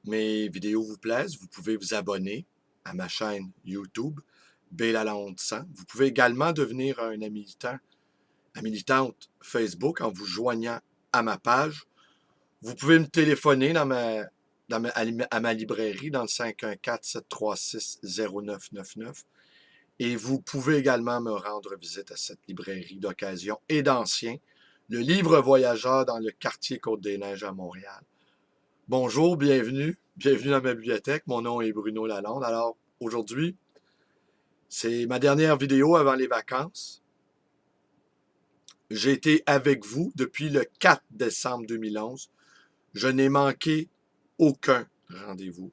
mes vidéos vous plaisent, vous pouvez vous abonner à ma chaîne YouTube, B. Lalonde 100. Vous pouvez également devenir un militante Facebook en vous joignant à ma page. Vous pouvez me téléphoner à ma librairie dans le 514-736-0999. Et vous pouvez également me rendre visite à cette librairie d'occasion et d'ancien, le Livre Voyageur dans le quartier Côte-des-Neiges à Montréal. Bonjour, bienvenue dans ma bibliothèque. Mon nom est Bruno Lalonde. Alors, aujourd'hui, c'est ma dernière vidéo avant les vacances. J'ai été avec vous depuis le 4 décembre 2011. Je n'ai manqué aucun rendez-vous.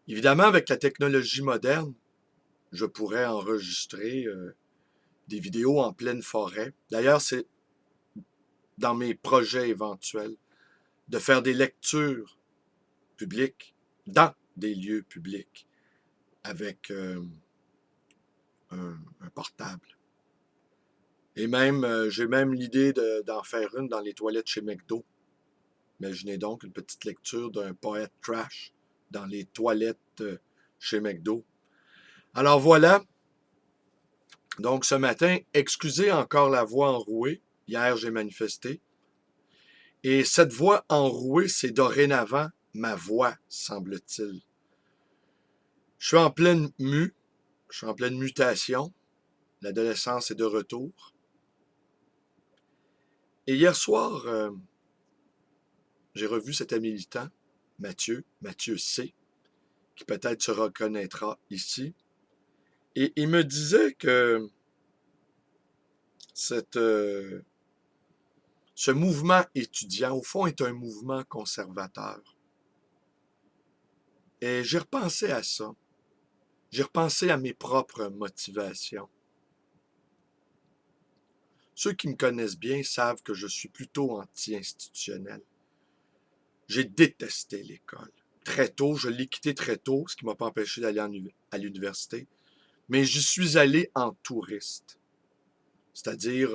Évidemment, avec la technologie moderne, je pourrais enregistrer des vidéos en pleine forêt. D'ailleurs, c'est dans mes projets éventuels de faire des lectures publiques dans des lieux publics avec un portable. Et même, j'ai même l'idée d'en faire une dans les toilettes chez McDo. Imaginez donc une petite lecture d'un poète trash dans les toilettes chez McDo. Alors voilà. Donc ce matin, excusez encore la voix enrouée. Hier, j'ai manifesté. Et cette voix enrouée, c'est dorénavant ma voix, semble-t-il. Je suis en pleine mutation. L'adolescence est de retour. Et hier soir, j'ai revu cet ami militant, Mathieu C., qui peut-être se reconnaîtra ici. Et il me disait que ce mouvement étudiant, au fond, est un mouvement conservateur. Et j'ai repensé à ça. J'ai repensé à mes propres motivations. Ceux qui me connaissent bien savent que je suis plutôt anti-institutionnel. J'ai détesté l'école. Très tôt, je l'ai quitté très tôt, ce qui ne m'a pas empêché d'aller à l'université. Mais j'y suis allé en touriste. C'est-à-dire,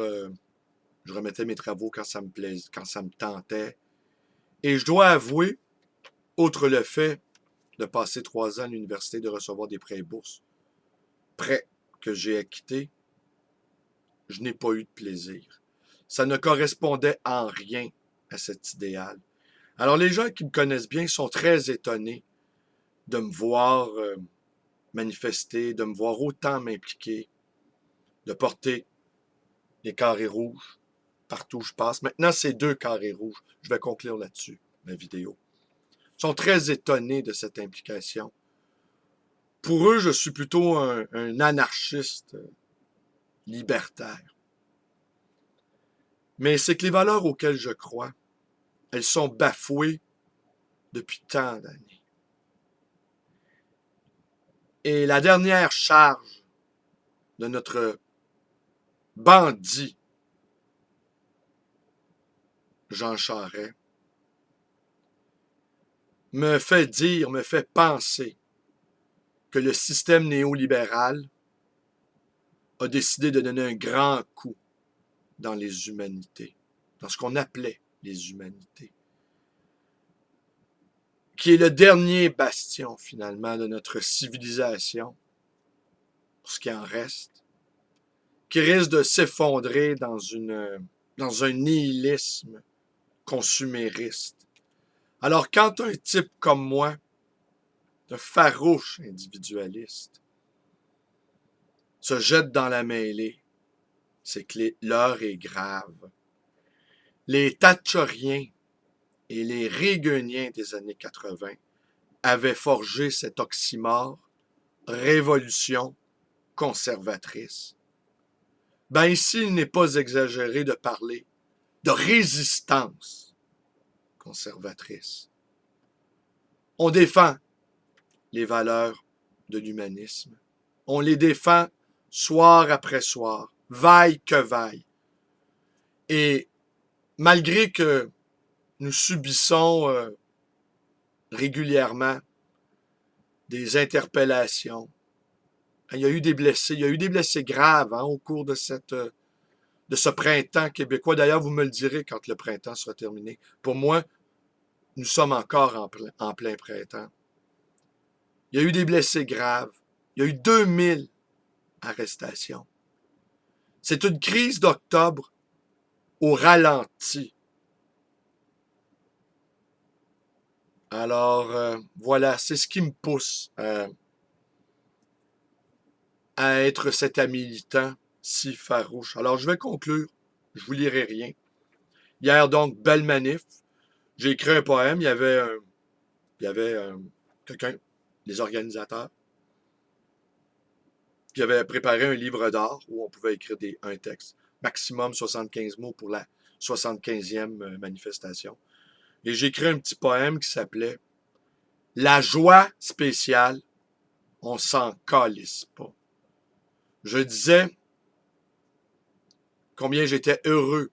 je remettais mes travaux quand ça me plaisait, quand ça me tentait. Et je dois avouer, outre le fait de passer 3 ans à l'université, de recevoir des prêts et bourses, prêts que j'ai acquittés, je n'ai pas eu de plaisir. Ça ne correspondait en rien à cet idéal. Alors les gens qui me connaissent bien sont très étonnés de me voir manifester, de me voir autant m'impliquer, de porter les carrés rouges partout où je passe. Maintenant, c'est 2 carrés rouges. Je vais conclure là-dessus, ma vidéo. Ils sont très étonnés de cette implication. Pour eux, je suis plutôt un anarchiste libertaire. Mais c'est que les valeurs auxquelles je crois, elles sont bafouées depuis tant d'années. Et la dernière charge de notre bandit Jean Charest me fait penser que le système néolibéral a décidé de donner un grand coup dans les humanités, dans ce qu'on appelait les humanités, qui est le dernier bastion, finalement, de notre civilisation, pour ce qui en reste, qui risque de s'effondrer dans un nihilisme consumériste. Alors, quand un type comme moi, un farouche individualiste, se jette dans la mêlée, c'est que l'heure est grave. Les Thatcheriens et les Reaganiens des années 80 avaient forgé cet oxymore, révolution conservatrice. Ben ici, il n'est pas exagéré de parler de résistance conservatrice. On défend les valeurs de l'humanisme. On les défend soir après soir, vaille que vaille. Et malgré que nous subissons régulièrement des interpellations, il y a eu des blessés graves au cours de ce printemps québécois. D'ailleurs, vous me le direz quand le printemps sera terminé. Pour moi, nous sommes encore en plein printemps. Il y a eu des blessés graves. Il y a eu 2000 arrestations. C'est une crise d'octobre au ralenti. Alors, voilà, c'est ce qui me pousse à être cet militant si farouche. Alors, je vais conclure. Je vous lirai rien. Hier, donc, belle manif. J'ai écrit un poème. Il y avait quelqu'un, les organisateurs, qui avait préparé un livre d'art où on pouvait écrire un texte. Maximum 75 mots pour la 75e manifestation. Et j'ai écrit un petit poème qui s'appelait « La joie spéciale, on s'en calisse pas ». Je disais combien j'étais heureux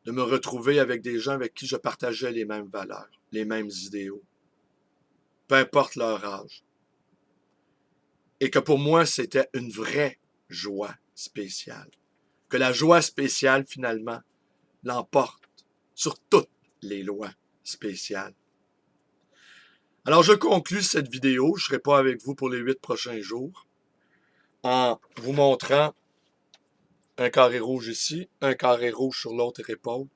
de me retrouver avec des gens avec qui je partageais les mêmes valeurs, les mêmes idéaux, peu importe leur âge. Et que pour moi, c'était une vraie joie spéciale. Que la joie spéciale, finalement, l'emporte sur toutes les lois spéciales. Alors, je conclus cette vidéo. Je ne serai pas avec vous pour les 8 prochains jours en vous montrant un carré rouge ici, un carré rouge sur l'autre épaule,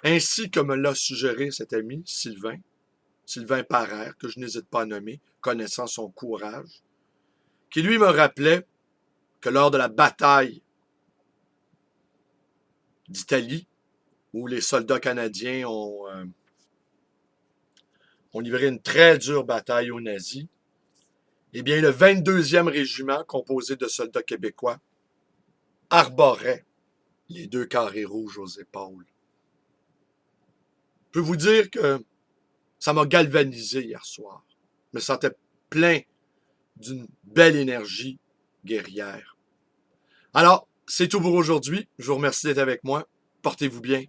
ainsi que me l'a suggéré cet ami, Sylvain Parère, que je n'hésite pas à nommer, connaissant son courage, qui lui me rappelait que lors de la bataille d'Italie, où les soldats canadiens ont livré une très dure bataille aux nazis, eh bien, le 22e régiment, composé de soldats québécois, arborait les 2 carrés rouges aux épaules. Je peux vous dire que ça m'a galvanisé hier soir. Je me sentais plein d'une belle énergie guerrière. Alors, c'est tout pour aujourd'hui. Je vous remercie d'être avec moi. Portez-vous bien.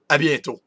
À bientôt.